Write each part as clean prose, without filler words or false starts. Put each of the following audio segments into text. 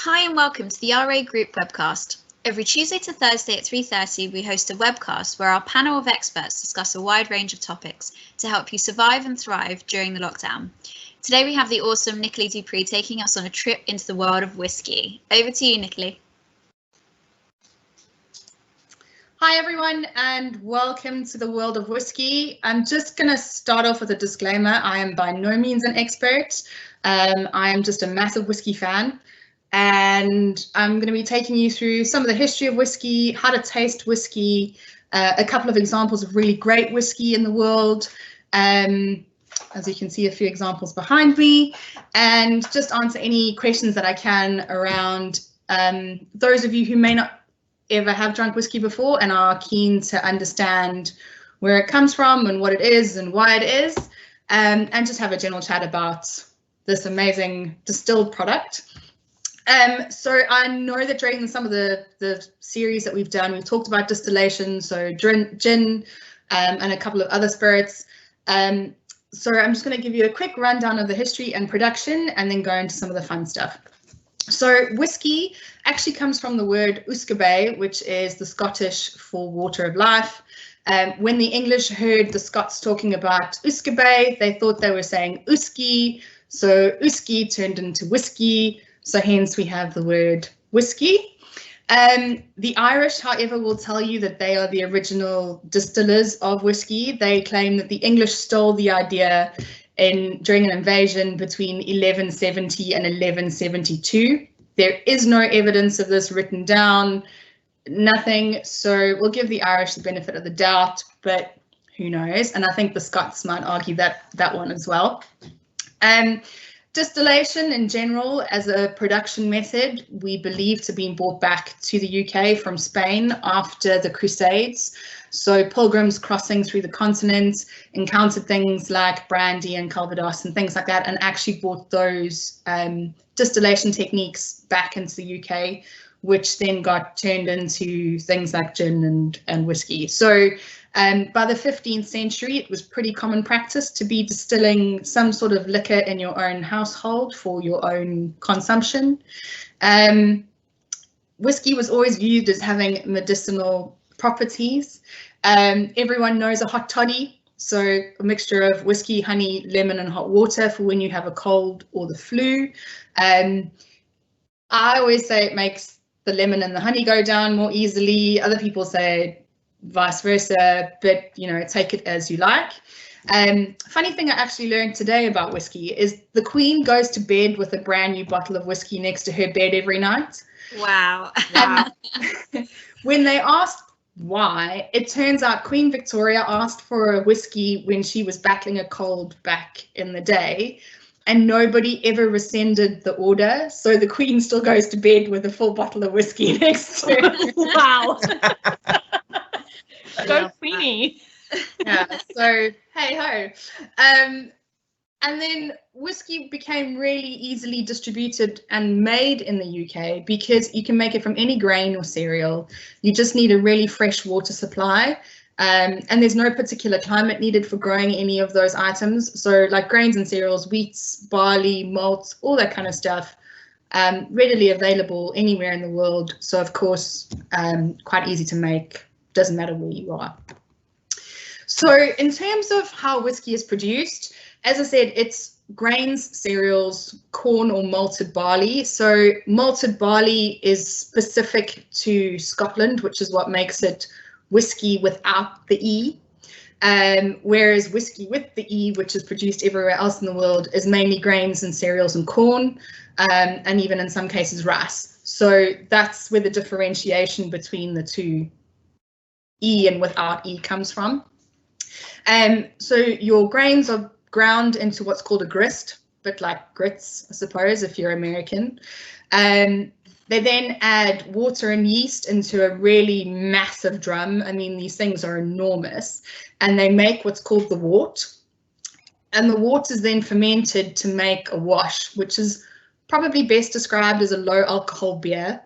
Hi and welcome to the RA Group webcast. Every Tuesday to Thursday at 3:30 we host a webcast where our panel of experts discuss a wide range of topics to help you survive and thrive during the lockdown. Today we have the awesome Nicole Du Preez taking us on a trip into the world of whiskey. Over to you, Nicole. Hi everyone and welcome to the World of Whisky. I'm just going to start off with a disclaimer. I am by no means an expert. I am just a massive whiskey fan, and I'm going to be taking you through some of the history of whiskey, how to taste whiskey, a couple of examples of really great whiskey in the world, as you can see a few examples behind me, and just answer any questions that I can around those of you who may not ever have drunk whiskey before and are keen to understand where it comes from and what it is and why it is, and just have a general chat about this amazing distilled product. So I know that during some of the series that we've done, we've talked about distillation, so gin and a couple of other spirits. So I'm just going to give you a quick rundown of the history and production and then go into some of the fun stuff. So whiskey actually comes from the word usquebae, which is the Scottish for water of life. When the English heard the Scots talking about usquebae, they thought they were saying usky. So usky turned into whiskey. So hence we have the word whiskey. The Irish, however, will tell you that they are the original distillers of whiskey. They claim that the English stole the idea during an invasion between 1170 and 1172. There is no evidence of this written down, nothing. So we'll give the Irish the benefit of the doubt, but who knows? And I think the Scots might argue that one as well. Distillation in general as a production method, we believe to be brought back to the UK from Spain after the Crusades. So pilgrims crossing through the continent encountered things like brandy and Calvados and things like that, and actually brought those distillation techniques back into the UK, which then got turned into things like gin and whiskey. So by the 15th century, it was pretty common practice to be distilling some sort of liquor in your own household for your own consumption. Whiskey was always viewed as having medicinal properties. Everyone knows a hot toddy, so a mixture of whiskey, honey, lemon and hot water for when you have a cold or the flu. I always say it makes the lemon and the honey go down more easily. Other people say vice versa, but you know, take it as you like. Funny thing I actually learned today about whiskey is the Queen goes to bed with a brand new bottle of whiskey next to her bed every night. Wow. When they asked why, it turns out Queen Victoria asked for a whiskey when she was battling a cold back in the day, and nobody ever rescinded the order. So the Queen still goes to bed with a full bottle of whiskey next to her. Wow. Go Queenie. Yeah, so hey ho. And then whiskey became really easily distributed and made in the UK because you can make it from any grain or cereal. You just need a really fresh water supply. And there's no particular climate needed for growing any of those items. So like grains and cereals, wheats, barley, malts, all that kind of stuff, readily available anywhere in the world. So of course, quite easy to make, doesn't matter where you are. So in terms of how whiskey is produced, as I said, it's grains, cereals, corn or malted barley. So malted barley is specific to Scotland, which is what makes it whiskey without the E. Whereas whiskey with the E, which is produced everywhere else in the world, is mainly grains and cereals and corn, and even in some cases rice. So that's where the differentiation between the two, E and without E, comes from. So your grains are ground into what's called a grist, but like grits, I suppose, if you're American. They then add water and yeast into a really massive drum. I mean, these things are enormous, and they make what's called the wort. And the wort is then fermented to make a wash, which is probably best described as a low alcohol beer.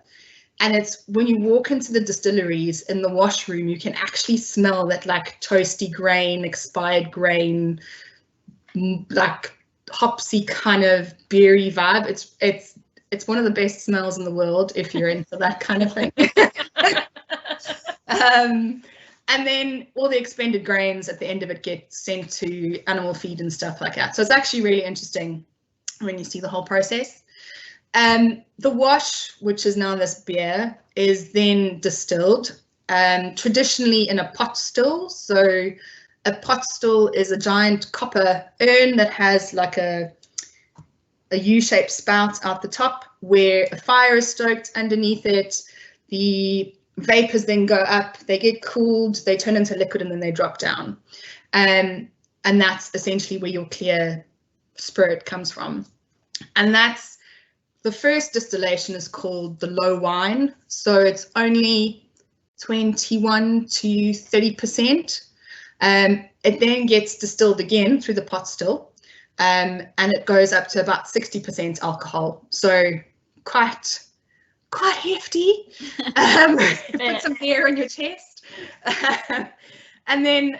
And it's when you walk into the distilleries in the washroom, you can actually smell that like toasty grain, expired grain, like hopsy kind of beery vibe. It's It's one of the best smells in the world if you're into that kind of thing. And then all the expended grains at the end of it get sent to animal feed and stuff like that. So it's actually really interesting when you see the whole process. The wash, which is now this beer, is then distilled, traditionally in a pot still. So a pot still is a giant copper urn that has like a U-shaped spout out the top where a fire is stoked underneath it. The vapors then go up, they get cooled, they turn into liquid, and then they drop down. And that's essentially where your clear spirit comes from. And that's the first distillation is called the low wine. So it's only 21 to 30%. It then gets distilled again through the pot still, and it goes up to about 60% alcohol. So quite hefty. Put some hair on your chest. And then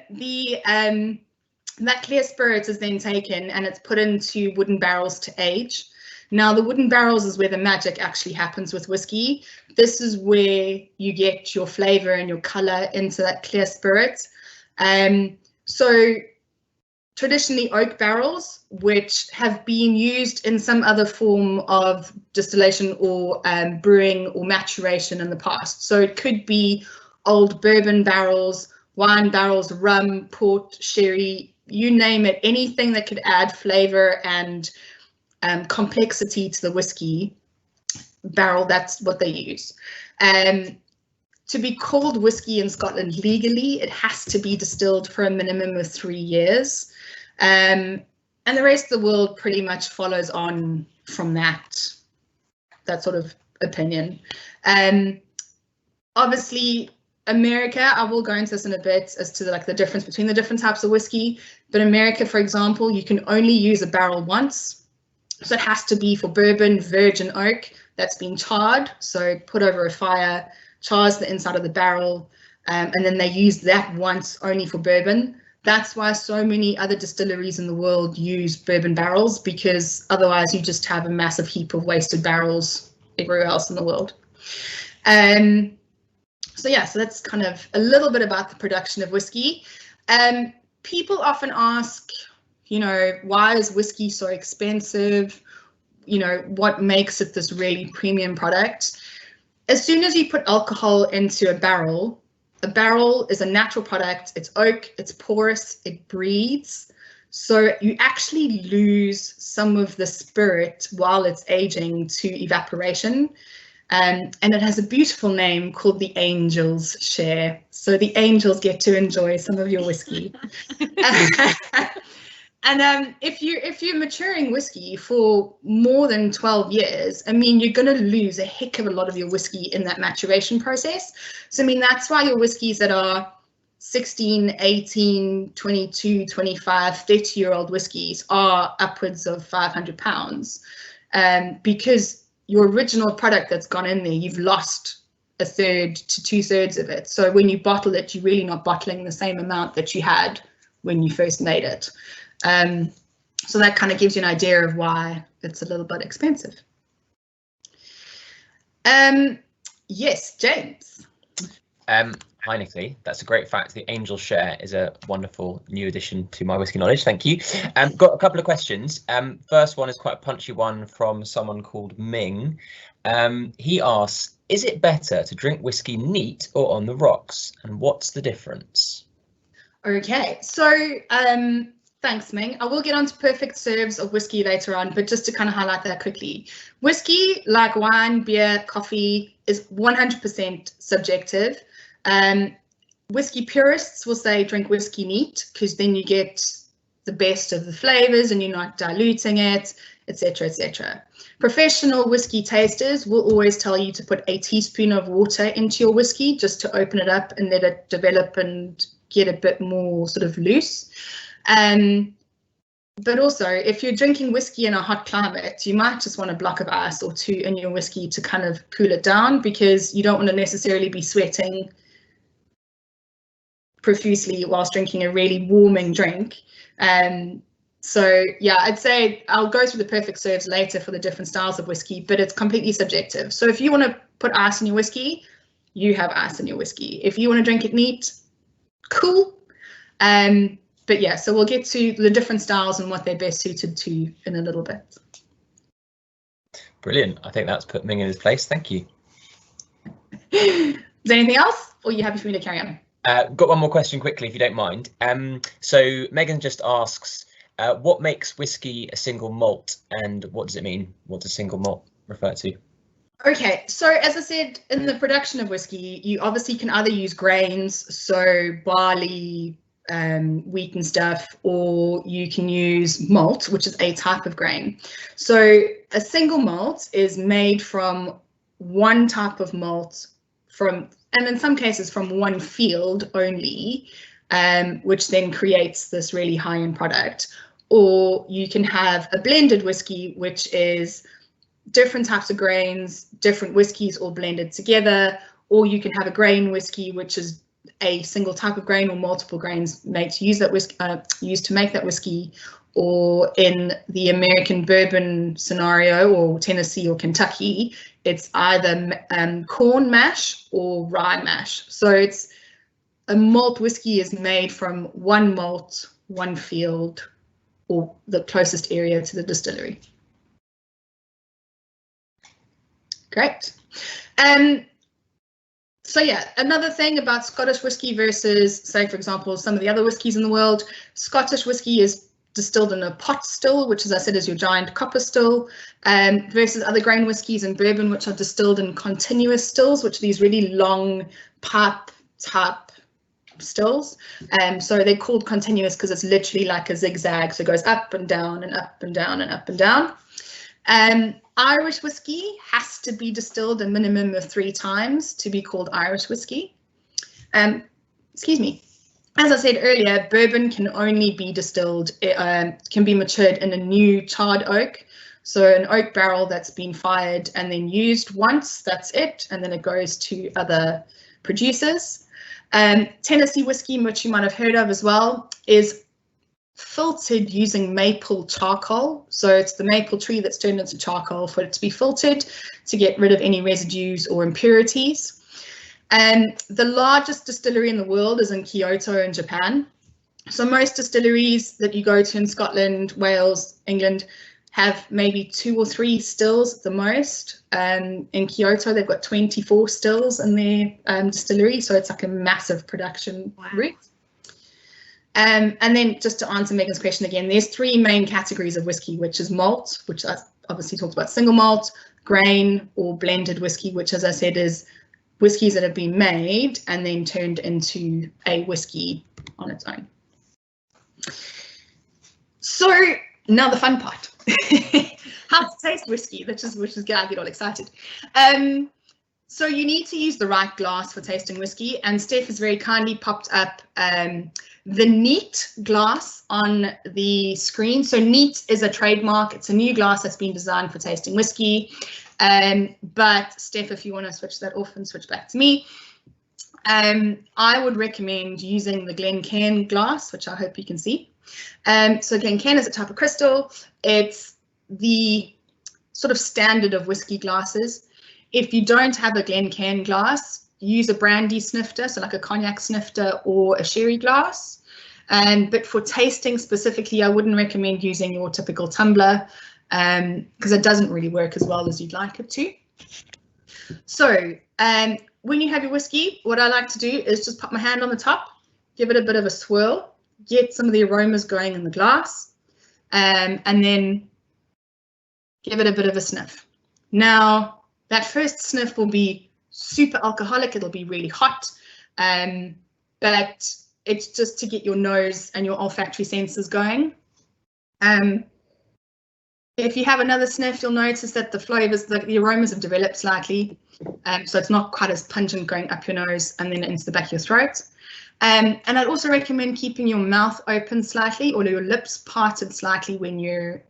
that clear spirit is then taken and it's put into wooden barrels to age. Now the wooden barrels is where the magic actually happens with whiskey. This is where you get your flavor and your color into that clear spirit. So traditionally oak barrels, which have been used in some other form of distillation or brewing or maturation in the past. So it could be old bourbon barrels, wine barrels, rum, port, sherry, you name it, anything that could add flavor and complexity to the whiskey barrel, that's what they use. To be called whiskey in Scotland legally, it has to be distilled for a minimum of 3 years. And the rest of the world pretty much follows on from that sort of opinion. Obviously, America, I will go into this in a bit as to the difference between the different types of whiskey. But America, for example, you can only use a barrel once. So it has to be for bourbon, virgin oak that's been charred. So put over a fire, chars the inside of the barrel, and then they use that once only for bourbon. That's why so many other distilleries in the world use bourbon barrels, because otherwise you just have a massive heap of wasted barrels everywhere else in the world. So that's kind of a little bit about the production of whiskey. People often ask, why is whiskey so expensive? What makes it this really premium product? As soon as you put alcohol into a barrel is a natural product. It's oak, it's porous, it breathes. So you actually lose some of the spirit while it's aging to evaporation. And it has a beautiful name called the Angel's Share. So the angels get to enjoy some of your whiskey. And if you're maturing whiskey for more than 12 years, you're going to lose a heck of a lot of your whiskey in that maturation process. So, that's why your whiskeys that are 16, 18, 22, 25, 30-year-old whiskeys are upwards of £500, because your original product that's gone in there, you've lost 1/3 to 2/3 of it. So when you bottle it, you're really not bottling the same amount that you had when you first made it. So that kind of gives you an idea of why it's a little bit expensive. Yes, James. Hi, Nicole. That's a great fact. The Angel Share is a wonderful new addition to my whiskey knowledge. Thank you. Got a couple of questions. First one is quite a punchy one from someone called Ming. He asks, is it better to drink whiskey neat or on the rocks? And what's the difference? Okay, so thanks, Ming. I will get on to perfect serves of whiskey later on, but just to kind of highlight that quickly. Whiskey, like wine, beer, coffee, is 100% subjective. Whiskey purists will say drink whiskey neat, because then you get the best of the flavors and you're not diluting it, etc., etc. Professional whiskey tasters will always tell you to put a teaspoon of water into your whiskey just to open it up and let it develop and get a bit more sort of loose. But also, if you're drinking whiskey in a hot climate, you might just want a block of ice or two in your whiskey to kind of cool it down, because you don't want to necessarily be sweating profusely whilst drinking a really warming drink. So yeah, I'd say I'll go through the perfect serves later for the different styles of whiskey, but it's completely subjective. So if you want to put ice in your whiskey, you have ice in your whiskey. If you want to drink it neat, cool. But yeah, so we'll get to the different styles and what they're best suited to in a little bit. Brilliant. I think that's put Ming in his place. Thank you. Is there anything else, or are you happy for me to carry on? Got one more question quickly, if you don't mind. So Megan just asks, what makes whiskey a single malt, and what does it mean? What does single malt refer to? Okay, so as I said, in the production of whiskey, you obviously can either use grains, so barley, wheat and stuff, or you can use malt, which is a type of grain. So a single malt is made from one type of malt and in some cases from one field only, which then creates this really high-end product. Or you can have a blended whiskey, which is different types of grains, different whiskies all blended together, or you can have a grain whiskey, which is a single type of grain or multiple grains made to use that whiskey, used to make that whiskey. Or in the American bourbon scenario, or Tennessee or Kentucky, it's either corn mash or rye mash. So it's a malt whiskey is made from one malt, one field, or the closest area to the distillery. Great. So yeah, another thing about Scottish whiskey versus, say, for example, some of the other whiskies in the world, Scottish whiskey is distilled in a pot still, which, as I said, is your giant copper still, versus other grain whiskies and bourbon, which are distilled in continuous stills, which are these really long pipe type stills. So they're called continuous because it's literally like a zigzag, so it goes up and down and up and down and up and down. Irish whiskey has to be distilled a minimum of 3 times to be called Irish whiskey. Excuse me. As I said earlier, bourbon can only be distilled, can be matured in a new charred oak. So an oak barrel that's been fired and then used once, that's it, and then it goes to other producers. Tennessee whiskey, which you might have heard of as well, is filtered using maple charcoal. So it's the maple tree that's turned into charcoal for it to be filtered to get rid of any residues or impurities. The largest distillery in the world is in Kyoto in Japan. So most distilleries that you go to in Scotland, Wales, England have maybe 2 or 3 stills at the most. In Kyoto, they've got 24 stills in their distillery, so it's like a massive production route. And then just to answer Megan's question again, there's 3 main categories of whiskey, which is malt, which I obviously talked about, single malt, grain, or blended whiskey, which, as I said, is whiskies that have been made and then turned into a whiskey on its own. So now the fun part, how to taste whiskey, which is good. I get all excited. So you need to use the right glass for tasting whiskey, and Steph has very kindly popped up the neat glass on the screen. So neat is a trademark. It's a new glass that's been designed for tasting whiskey. But Steph, if you want to switch that off and switch back to me, I would recommend using the Glencairn glass, which I hope you can see. So Glencairn is a type of crystal. It's the sort of standard of whiskey glasses. If you don't have a Glencairn glass, use a brandy snifter, so like a cognac snifter or a sherry glass. But for tasting specifically, I wouldn't recommend using your typical tumbler, because it doesn't really work as well as you'd like it to. So when you have your whiskey, what I like to do is just put my hand on the top, give it a bit of a swirl, get some of the aromas going in the glass, and then give it a bit of a sniff. Now, that first sniff will be super alcoholic, it'll be really hot, but it's just to get your nose and your olfactory senses going. If you have another sniff, you'll notice that the flavors, the aromas have developed slightly, so it's not quite as pungent going up your nose and then into the back of your throat. And I'd also recommend keeping your mouth open slightly, or your lips parted slightly when you're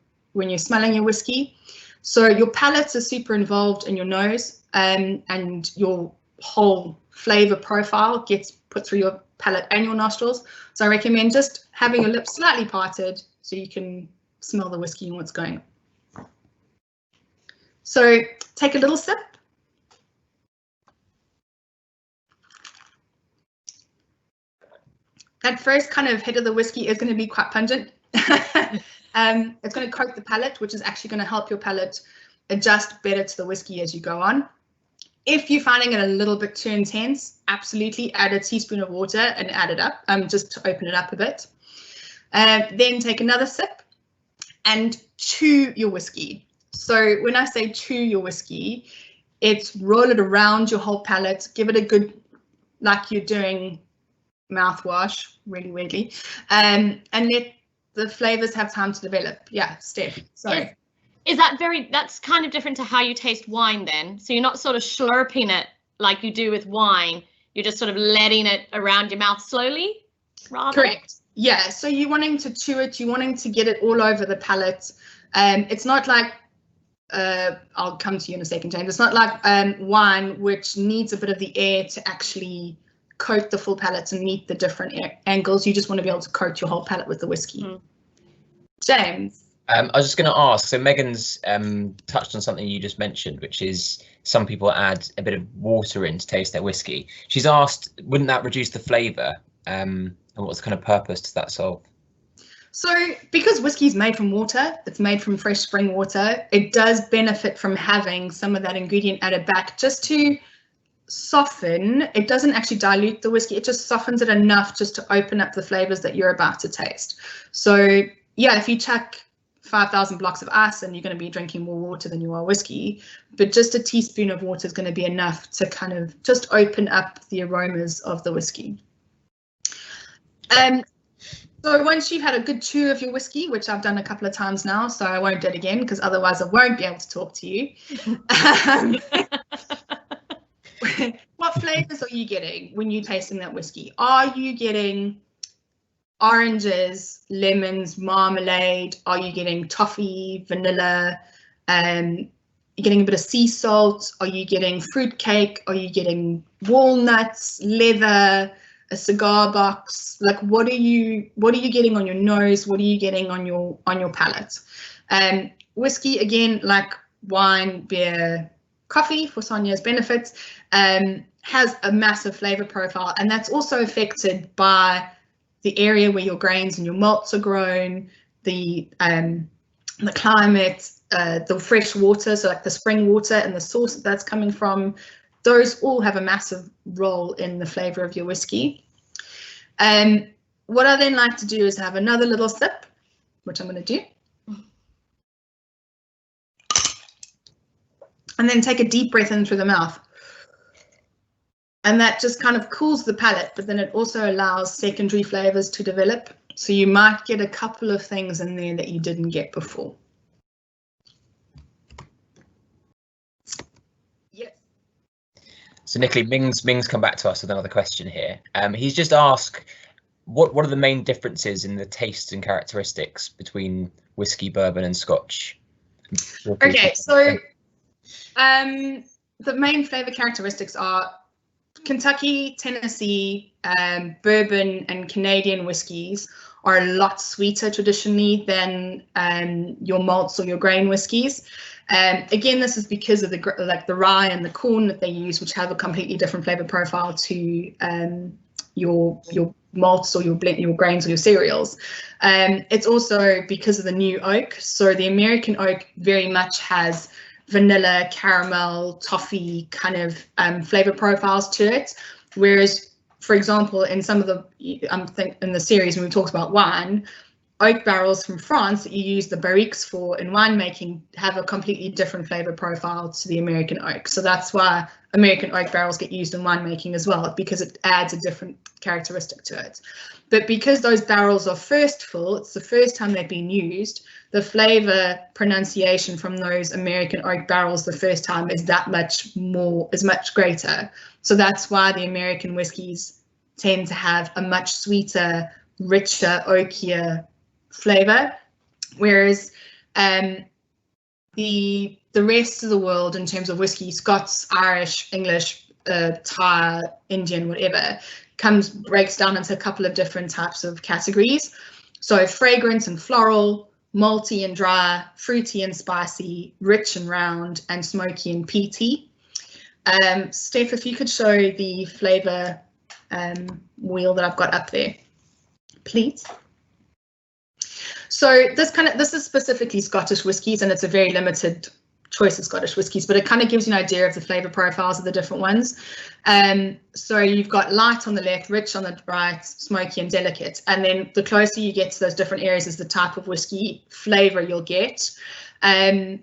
smelling your whiskey. So your palate is super involved in your nose, and your whole flavor profile gets put through your palate and your nostrils. So I recommend just having your lips slightly parted, so you can smell the whiskey and what's going on. So take a little sip. That first kind of hit of the whiskey is going to be quite pungent. It's going to coat the palate, which is actually going to help your palate adjust better to the whiskey as you go on. If you're finding it a little bit too intense, absolutely add a teaspoon of water and add it up, just to open it up a bit. Then take another sip and chew your whiskey. So when I say chew your whiskey, it's roll it around your whole palate, give it a good, like you're doing mouthwash, really weirdly, and let the flavors have time to develop. Yeah, Steph, sorry. Is that that's kind of different to how you taste wine then? So you're not sort of slurping it like you do with wine, you're just sort of letting it around your mouth slowly, rather? Correct. Yeah, so you're wanting to chew it, you're wanting to get it all over the palate. It's not like, I'll come to you in a second, James. It's not like wine, which needs a bit of the air to actually coat the full palate and meet the different angles. You just want to be able to coat your whole palate with the whiskey. James? I was just going to ask, so Megan's touched on something you just mentioned, which is some people add a bit of water in to taste their whiskey. She's asked, wouldn't that reduce the flavour? And what's the kind of purpose does that solve? So because whiskey is made from water, it's made from fresh spring water, it does benefit from having some of that ingredient added back just to soften. It doesn't actually dilute the whiskey, it just softens it enough just to open up the flavours that you're about to taste. So yeah, if you chuck 5,000 blocks of ice and you're going to be drinking more water than you are whiskey, but just a teaspoon of water is going to be enough to kind of just open up the aromas of the whiskey. So once you've had a good chew of your whiskey, which I've done a couple of times now, so I won't do it again because otherwise I won't be able to talk to you. What flavors are you getting when you're tasting that whiskey? Are you getting oranges, lemons, marmalade? Are you getting toffee, vanilla? You're getting a bit of sea salt? Are you getting fruit cake? Are you getting walnuts, leather, a cigar box? Like what are you getting on your nose? What are you getting on your palate? Whiskey, again, like wine, beer, coffee, for Sonia's benefits, has a massive flavor profile, and that's also affected by the area where your grains and your malts are grown, the climate, the fresh water, so like the spring water and the source that's coming from. Those all have a massive role in the flavor of your whiskey. What I then like to do is have another little sip, which I'm going to do. And then take a deep breath in through the mouth. And that just kind of cools the palate, but then it also allows secondary flavors to develop. So you might get a couple of things in there that you didn't get before. Yes. So Nicola, Ming's come back to us with another question here. He's just asked, what are the main differences in the tastes and characteristics between whiskey, bourbon and Scotch? Okay, so the main flavor characteristics are Kentucky, Tennessee, bourbon and Canadian whiskies are a lot sweeter traditionally than your malts or your grain whiskies. Again, this is because of the rye and the corn that they use, which have a completely different flavor profile to your malts or your grains or your cereals. It's also because of the new oak. So the American oak very much has vanilla, caramel, toffee kind of flavor profiles to it, whereas, for example, in some of the in the series when we talked about wine, oak barrels from France that you use the barriques for in winemaking have a completely different flavor profile to the American oak. So that's why American oak barrels get used in winemaking as well, because it adds a different characteristic to it. But because those barrels are first full, it's the first time they've been used, the flavor pronunciation from those American oak barrels the first time is much greater. So that's why the American whiskies tend to have a much sweeter, richer, oakier flavor, whereas the rest of the world in terms of whiskey, Scots, Irish, English, Thai, Indian, whatever, breaks down into a couple of different types of categories. So fragrant and floral, malty and dry, fruity and spicy, rich and round, and smoky and peaty. Steph, if you could show the flavour wheel that I've got up there, please. So this is specifically Scottish whiskies, and it's a very limited choice of Scottish whiskies, but it kind of gives you an idea of the flavour profiles of the different ones. So you've got light on the left, rich on the right, smoky and delicate, and then the closer you get to those different areas is the type of whiskey flavour you'll get.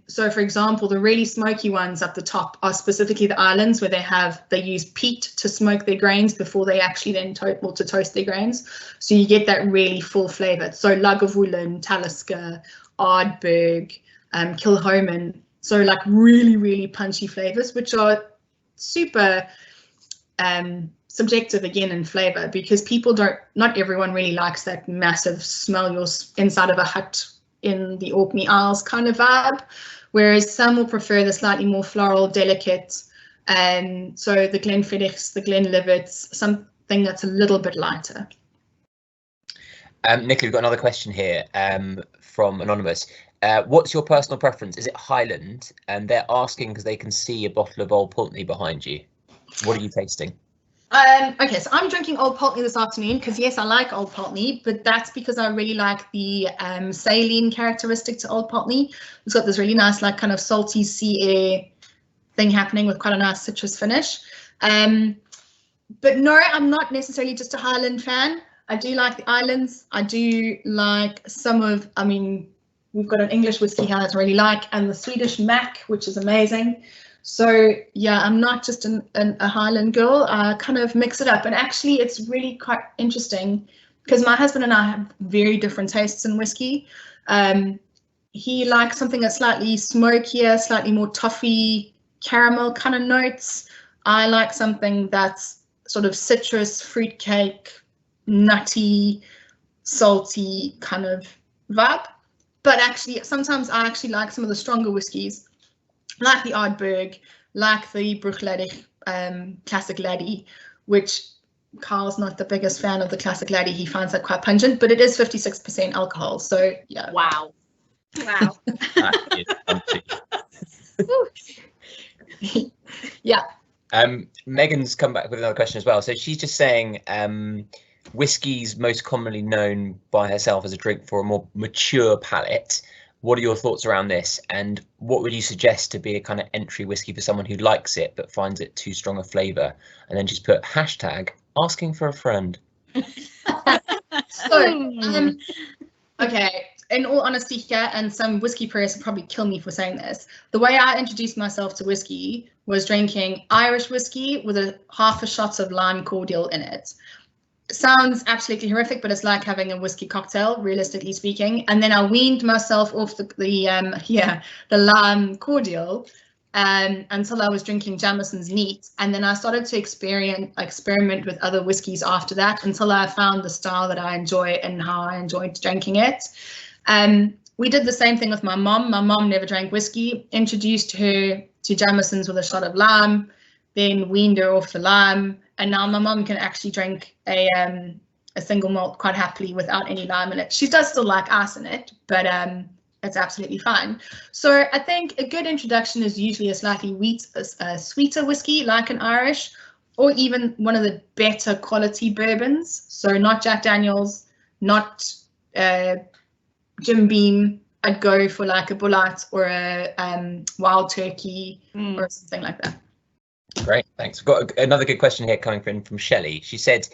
So for example, the really smoky ones up the top are specifically the islands, where they use peat to smoke their grains before they actually then to toast their grains. So you get that really full flavour. So Lagavulin, Talisker, Ardbeg, Kilchoman. So like really, really punchy flavours, which are super subjective again in flavour, because not everyone really likes that massive smell you're inside of a hut in the Orkney Isles kind of vibe, whereas some will prefer the slightly more floral, delicate, so the Glenfiddichs, the Glenlivets, something that's a little bit lighter. Nicola, we've got another question here from Anonymous. What's your personal preference? Is it Highland? And they're asking because they can see a bottle of Old Pulteney behind you. What are you tasting? Okay, so I'm drinking Old Pulteney this afternoon because, yes, I like Old Pulteney, but that's because I really like the saline characteristic to Old Pulteney. It's got this really nice, like, kind of salty sea air thing happening with quite a nice citrus finish. But no, I'm not necessarily just a Highland fan. I do like the islands. I do like we've got an English whiskey here that I really like, and the Swedish Mac, which is amazing. So yeah, I'm not just a Highland girl. I kind of mix it up, and actually it's really quite interesting because my husband and I have very different tastes in whiskey. He likes something that's slightly smokier, slightly more toffee, caramel kind of notes. I like something that's sort of citrus, fruitcake, nutty, salty kind of vibe. But actually, sometimes I actually like some of the stronger whiskies, like the Ardbeg, like the Bruichladdich Classic Laddie, which Carl's not the biggest fan of the Classic Laddie. He finds that quite pungent, but it is 56% alcohol. So yeah. Wow. Wow. Yeah. Megan's come back with another question as well. So she's just saying whiskey's most commonly known by herself as a drink for a more mature palate. What are your thoughts around this, and what would you suggest to be a kind of entry whiskey for someone who likes it but finds it too strong a flavour? And then just put hashtag asking for a friend. So, okay, in all honesty here, and some whiskey purists will probably kill me for saying this, the way I introduced myself to whiskey was drinking Irish whiskey with half a shot of lime cordial in it. Sounds absolutely horrific, but it's like having a whiskey cocktail, realistically speaking. And then I weaned myself off the lime cordial until I was drinking Jameson's neat. And then I started to experiment with other whiskies after that until I found the style that I enjoy and how I enjoyed drinking it. We did the same thing with my mom. My mom never drank whiskey, introduced her to Jameson's with a shot of lime, then weaned her off the lime. And now my mum can actually drink a single malt quite happily without any lime in it. She does still like ice in it, but it's absolutely fine. So I think a good introduction is usually a slightly sweeter whiskey, like an Irish, or even one of the better quality bourbons. So not Jack Daniels, not Jim Beam. I'd go for like a Bulleit or a Wild Turkey or something like that. Great, thanks. We've got another good question here coming from Shelley. She said,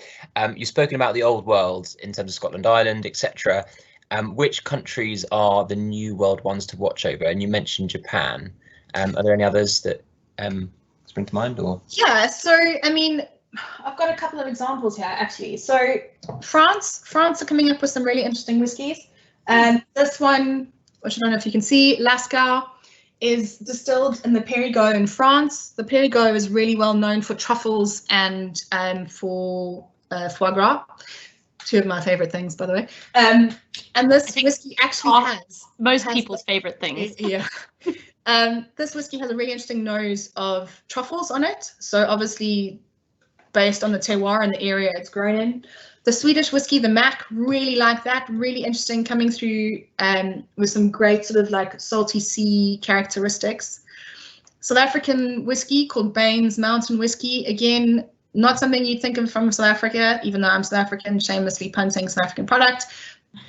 you've spoken about the old world in terms of Scotland, Ireland, etc. Which countries are the new world ones to watch over? And you mentioned Japan. Are there any others that spring to mind? Or yeah, so I mean, I've got a couple of examples here actually. So France are coming up with some really interesting whiskies. This one, which I don't know if you can see, Lascaux, is distilled in the Périgord in France. The Périgord is really well known for truffles and for foie gras, two of my favorite things, by the way. And this whiskey actually has most people's favorite things. Yeah. This whiskey has a really interesting nose of truffles on it. So obviously based on the terroir and the area it's grown in. The Swedish whiskey, the Mac, really like that. Really interesting, coming through with some great sort of like salty sea characteristics. South African whiskey called Baines Mountain Whiskey. Again, not something you'd think of from South Africa, even though I'm South African, shamelessly punting South African product,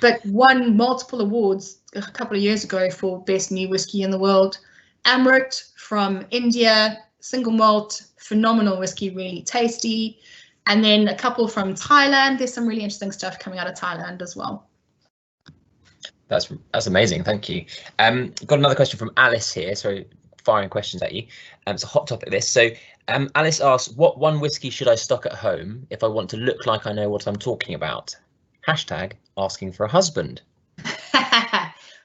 but won multiple awards a couple of years ago for best new whiskey in the world. Amrut from India, single malt, phenomenal whiskey, really tasty. And then a couple from Thailand. There's some really interesting stuff coming out of Thailand as well. That's amazing. Thank you. Got another question from Alice here. So firing questions at you. It's a hot topic, this. So Alice asks, what one whiskey should I stock at home if I want to look like I know what I'm talking about? Hashtag asking for a husband.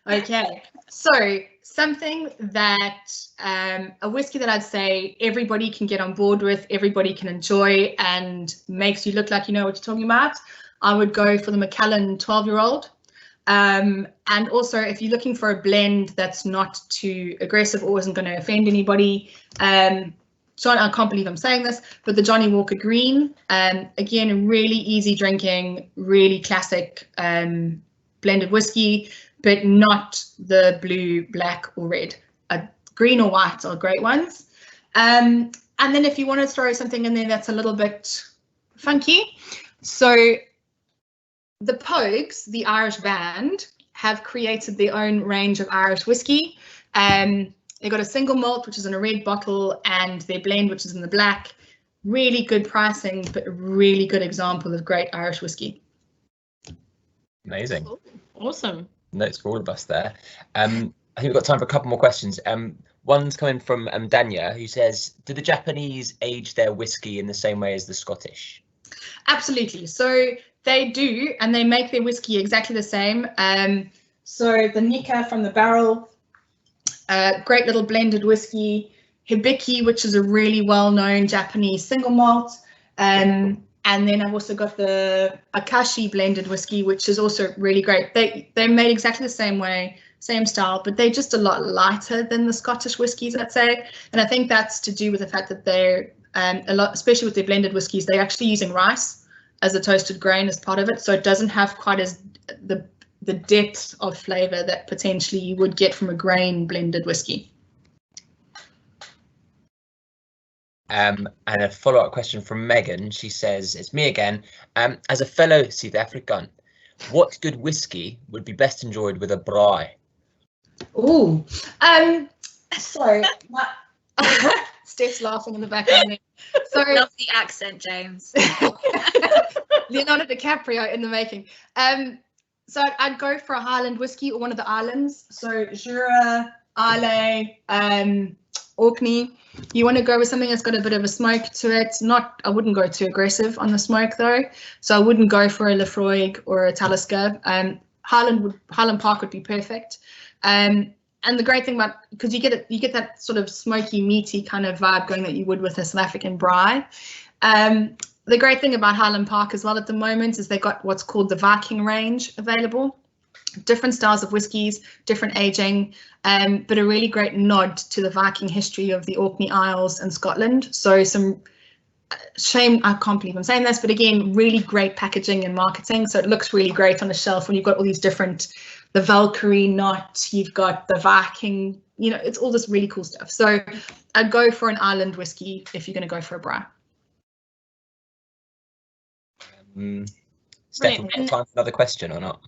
Okay, so something that a whiskey that I'd say everybody can get on board with, everybody can enjoy, and makes you look like you know what you're talking about. I would go for the Macallan 12-year-old. And also, if you're looking for a blend that's not too aggressive or isn't going to offend anybody, John, I can't believe I'm saying this, but the Johnny Walker Green, again, really easy drinking, really classic blended whiskey, but not the blue, black or red. Green or white are great ones. And then if you want to throw something in there that's a little bit funky, so the Pogues, the Irish band, have created their own range of Irish whiskey. They've got a single malt, which is in a red bottle, and their blend, which is in the black. Really good pricing, but a really good example of great Irish whiskey. Amazing. Awesome. Notes for all of us there. I think we've got time for a couple more questions. One's coming from Danya, who says, do the Japanese age their whiskey in the same way as the Scottish? Absolutely. So they do, and they make their whiskey exactly the same. So the Nika from the barrel, great little blended whiskey. Hibiki, which is a really well-known Japanese single malt. And then I've also got the Akashi blended whiskey, which is also really great. They're made exactly the same way, same style, but they're just a lot lighter than the Scottish whiskies, I'd say. And I think that's to do with the fact that they're a lot, especially with their blended whiskies, they're actually using rice as a toasted grain as part of it. So it doesn't have quite as the depth of flavour that potentially you would get from a grain blended whiskey. And a follow-up question from Megan. She says, it's me again. As a fellow South African, what good whiskey would be best enjoyed with a braai? Oh, sorry. Steph's laughing in the back of me. Sorry. Love the accent, James. Leonardo DiCaprio in the making. So I'd go for a Highland whiskey or one of the islands. So Jura, Islay, Orkney. You want to go with something that's got a bit of a smoke to it. I wouldn't go too aggressive on the smoke though. So I wouldn't go for a Lafroig or a Talisker. Highland Park would be perfect. And the great thing about, because you get that sort of smoky, meaty kind of vibe going that you would with a South African braai. The great thing about Highland Park as well at the moment is they've got what's called the Viking range available. Different styles of whiskies, different aging, but a really great nod to the Viking history of the Orkney Isles and Scotland. So shame, I can't believe I'm saying this, but again, really great packaging and marketing. So it looks really great on the shelf when you've got all these different, the Valkyrie knot, you've got the Viking, it's all this really cool stuff. So I'd go for an island whiskey if you're going to go for a braai. Steph, we have time for another question or not?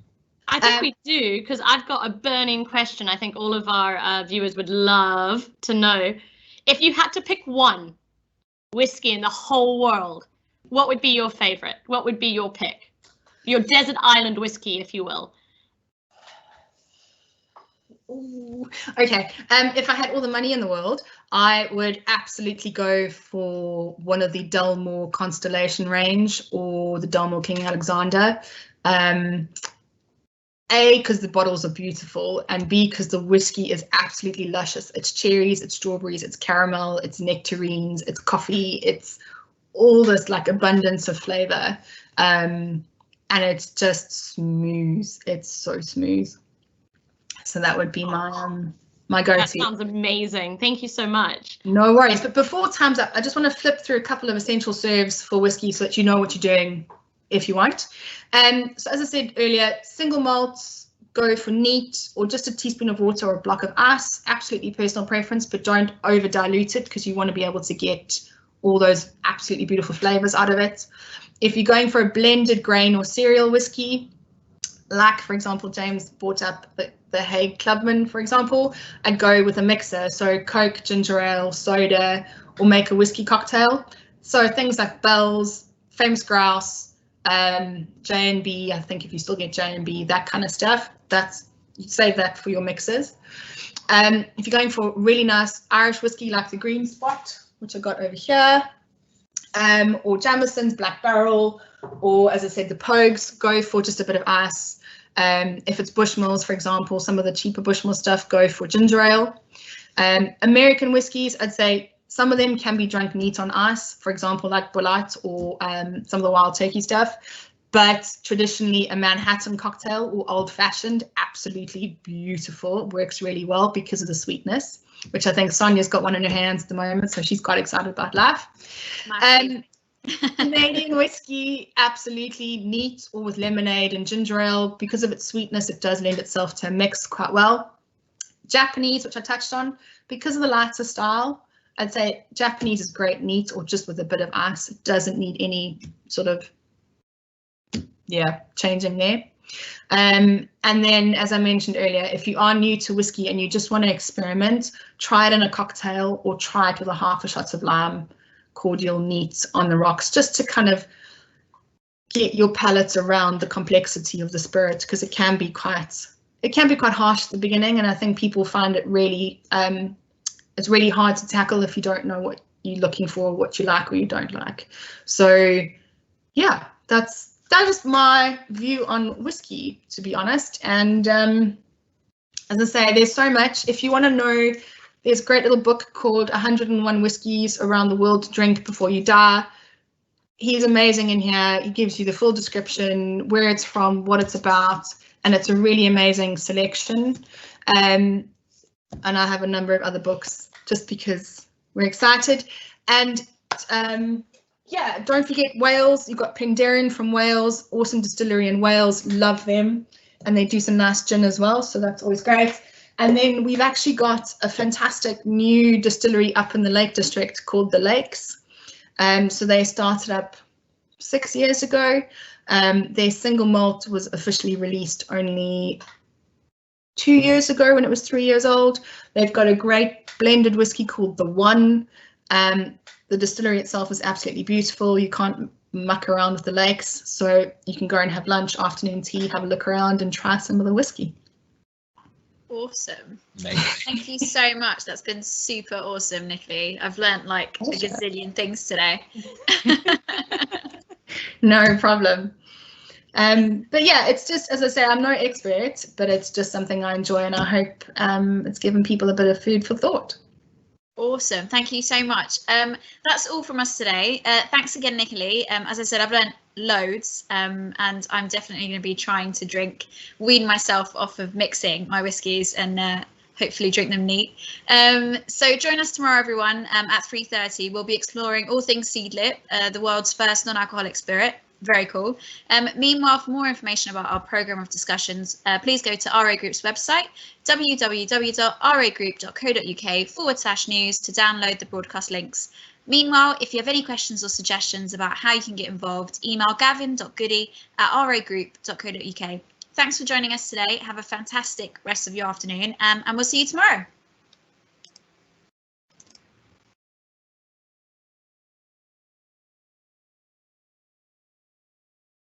I think we do, because I've got a burning question I think all of our viewers would love to know. If you had to pick one whiskey in the whole world, what would be your favourite? What would be your pick? Your desert island whiskey, if you will. Ooh, okay, if I had all the money in the world, I would absolutely go for one of the Dalmore Constellation range or the Dalmore King Alexander. A, because the bottles are beautiful, and B, because the whiskey is absolutely luscious. It's cherries, it's strawberries, it's caramel, it's nectarines, it's coffee, it's all this like abundance of flavour, and it's just smooth. It's so smooth. So that would be my my go-to. That sounds amazing. Thank you so much. No worries. But before time's up, I just want to flip through a couple of essential serves for whiskey so that you know what you're doing if you want. So as I said earlier, single malts, go for neat or just a teaspoon of water or a block of ice. Absolutely personal preference, but don't over dilute it because you want to be able to get all those absolutely beautiful flavors out of it. If you're going for a blended grain or cereal whiskey, like for example, James brought up the Hague Clubman, for example, I'd go with a mixer. So Coke, ginger ale, soda, or make a whiskey cocktail. So things like Bell's, Famous Grouse, J&B, I think if you still get J&B, that kind of stuff, you save that for your mixers. If you're going for really nice Irish whiskey like the Green Spot, which I got over here, or Jameson's Black Barrel, or as I said, the Pogues, go for just a bit of ice. If it's Bushmills, for example, some of the cheaper Bushmill stuff, go for ginger ale. American whiskies, I'd say some of them can be drunk neat on ice, for example, like Palates or some of the Wild Turkey stuff. But traditionally, a Manhattan cocktail or old-fashioned, absolutely beautiful, works really well because of the sweetness, which I think Sonia's got one in her hands at the moment, so she's quite excited about life. Canadian whiskey, absolutely neat or with lemonade and ginger ale. Because of its sweetness, it does lend itself to a mix quite well. Japanese, which I touched on, because of the lighter style, I'd say Japanese is great neat or just with a bit of ice. It doesn't need any sort of changing there. And then, as I mentioned earlier, if you are new to whiskey and you just want to experiment, try it in a cocktail or try it with a half a shot of lime cordial neat on the rocks, just to kind of get your palate around the complexity of the spirit, because it can be quite harsh at the beginning, and I think people find it really it's really hard to tackle if you don't know what you're looking for, what you like or you don't like. So yeah, that's just my view on whiskey, to be honest. And as I say, there's so much. If you want to know, there's a great little book called 101 Whiskies Around the World to Drink Before You Die. He's amazing in here. He gives you the full description, where it's from, what it's about, and it's a really amazing selection. And I have a number of other books just because we're excited. And yeah, don't forget Wales. You've got Penderyn from Wales, awesome distillery in Wales, love them. And they do some nice gin as well, so that's always great. And then we've actually got a fantastic new distillery up in the Lake District called The Lakes. So they started up 6 years ago. Their single malt was officially released only 2 years ago when it was 3 years old. They've got a great blended whiskey called The One. The distillery itself is absolutely beautiful. You can't muck around with the lakes, so you can go and have lunch, afternoon tea, have a look around and try some of the whiskey. Awesome. Amazing. Thank you so much. That's been super awesome, Nikki. I've learnt like a gazillion things today. No problem. But yeah, it's just, as I say, I'm no expert, but it's just something I enjoy, and I hope it's given people a bit of food for thought. Awesome. Thank you so much. That's all from us today. Thanks again, Nikki. As I said, I've learned loads, and I'm definitely going to be trying to wean myself off of mixing my whiskies and hopefully drink them neat. So join us tomorrow, everyone, at 3:30. We'll be exploring all things Seedlip, the world's first non-alcoholic spirit. Very cool. Meanwhile, for more information about our programme of discussions, please go to RA Group's website, www.ragroup.co.uk/news, to download the broadcast links. Meanwhile, if you have any questions or suggestions about how you can get involved, email gavin.goody@ragroup.co.uk. Thanks for joining us today. Have a fantastic rest of your afternoon, and we'll see you tomorrow.